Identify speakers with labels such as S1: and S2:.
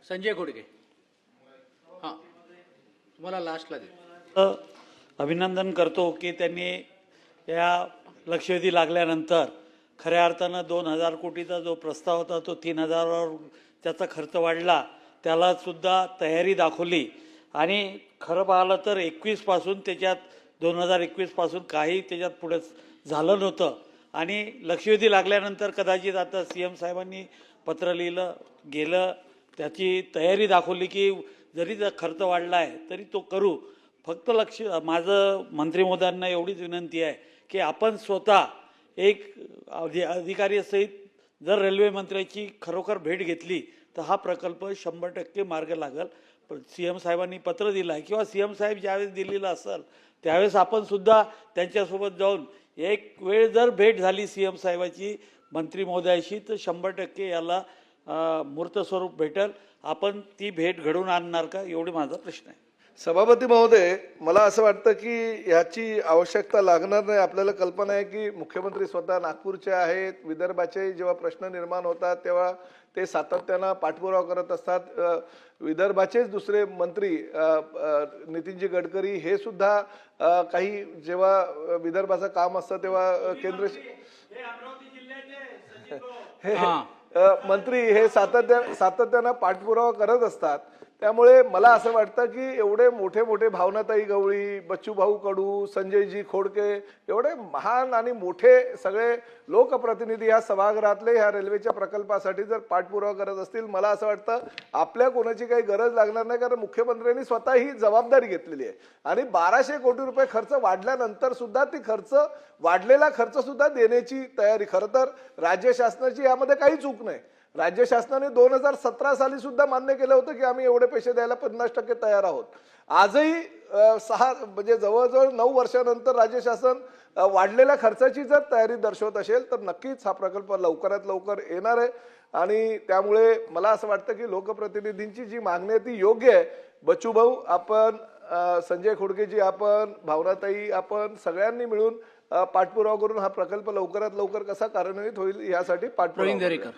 S1: संजय घोडके. हां, तुम्हाला लास्टला दे.
S2: अभिनंदन करतो की त्यांनी या लक्षवेधी लागल्यानंतर खऱ्या अर्थानं 2000 कोटीचा जो प्रस्ताव होता तो 3000वर त्याचा खर्च वाढला, त्याला सुद्धा तयारी दाखवली. आणि खरं पाहिलं तर 21 पासून त्याच्यात 2021 पासून काही त्याच्यात पुढे झालं नव्हतं. आणि लक्षवेधी लागल्यानंतर कदाचित आता CM साहेबांनी पत्र लिहिलं गेलं, त्याची तयारी दाखवली की जरी खर्च वाढला आहे तरी तो करू. फक्त माझं मंत्री महोदयांना एवढीच विनंती आहे की आपण स्वतः एक अधिकारी सहित जर रेल्वे मंत्र्याची खरोखर भेट घेतली तर हा प्रकल्प 100% मार्ग लागेल. CM साहेबांनी पत्र दिलं आहे किंवा CM साहेब ज्यावेळेस दिल्लीला असेल त्यावेळेस आपण सुद्धा त्यांच्यासोबत जाऊन एक वेळ जर भेट झाली CM साहेबाची मंत्री महोदयाशी तर 100% याला मूर्त स्वरूप भेटेल. आपण ती भेट घडवून आणणार का, एवढे माझा प्रश्न आहे.
S3: सभापती महोदय, मला असं वाटतं की याची आवश्यकता लागणार नाही. आपल्याला कल्पना आहे की मुख्यमंत्री स्वतः नागपूरचे आहेत. विदर्भाचे जेव्हा प्रश्न निर्माण होतात तेव्हा ते सातत्यानं पाठपुरावा करत असतात. विदर्भाचेच दुसरे मंत्री नितीनजी गडकरी हे सुद्धा काही जेव्हा विदर्भाचं काम असतं तेव्हा केंद्र मंत्री हे सातत्यानं पाठपुरावा करत असतात. त्यामुळे मला असं वाटतं की एवढे मोठे मोठे भावनाताई गवळी, बच्चूभाऊ कडू, संजयजी खोडके एवढे महान आणि मोठे सगळे लोकप्रतिनिधी या सभागृहातले ह्या रेल्वेच्या प्रकल्पासाठी जर पाठपुरावा करत असतील, मला असं वाटतं आपल्या कोणाची काही गरज लागणार नाही. कारण मुख्यमंत्र्यांनी स्वतः ही जबाबदारी घेतलेली आहे. आणि 1200 कोटी रुपये खर्च वाढल्यानंतर सुद्धा ती वाढलेला खर्च सुद्धा देण्याची तयारी. खरं तर राज्य शासनाची यामध्ये काही चूक नाही. राज्य शासनाने 2017 साली सुद्धा मान्य केलं होतं की आम्ही एवढे पैसे द्यायला 50% तयार आहोत. आजही 6 म्हणजे जवळजवळ 9 वर्षानंतर राज्य शासन वाढलेल्या खर्चाची जर तयारी दर्शवत असेल तर नक्कीच हा प्रकल्प लवकरात लवकर येणार आहे. आणि त्यामुळे मला असं वाटतं की लोकप्रतिनिधींची जी मागणी आहे ती योग्य आहे. बच्चूभाऊ आपण, संजय खोडकेजी आपण, भावनाताई आपण सगळ्यांनी मिळून पाठपुरावा करून हा प्रकल्प लवकरात लवकर कसा कार्यान्वित होईल यासाठी पाठपुरावा.